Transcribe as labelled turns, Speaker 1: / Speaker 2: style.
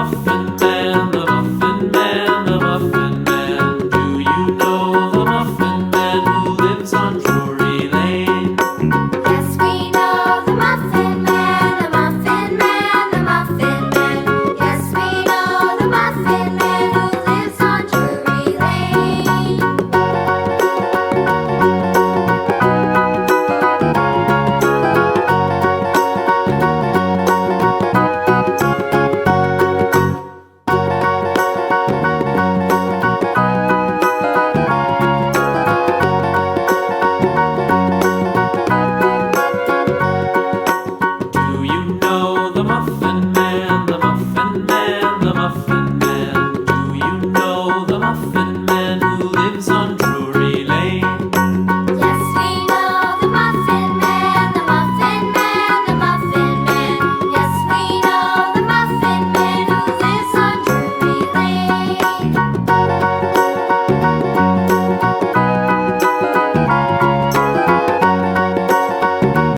Speaker 1: Muffin Man, the Muffin Man, the Muffin Man. Do you know the Muffin Man who lives on Drury Lane?
Speaker 2: Yes, we know the Muffin Man, the Muffin Man, the Muffin Man. Yes, we know the Muffin Man who lives on Drury Lane.
Speaker 1: Do you know the Muffin Man, the Muffin Man, the Muffin Man? Do you know the Muffin Man who lives on Drury Lane?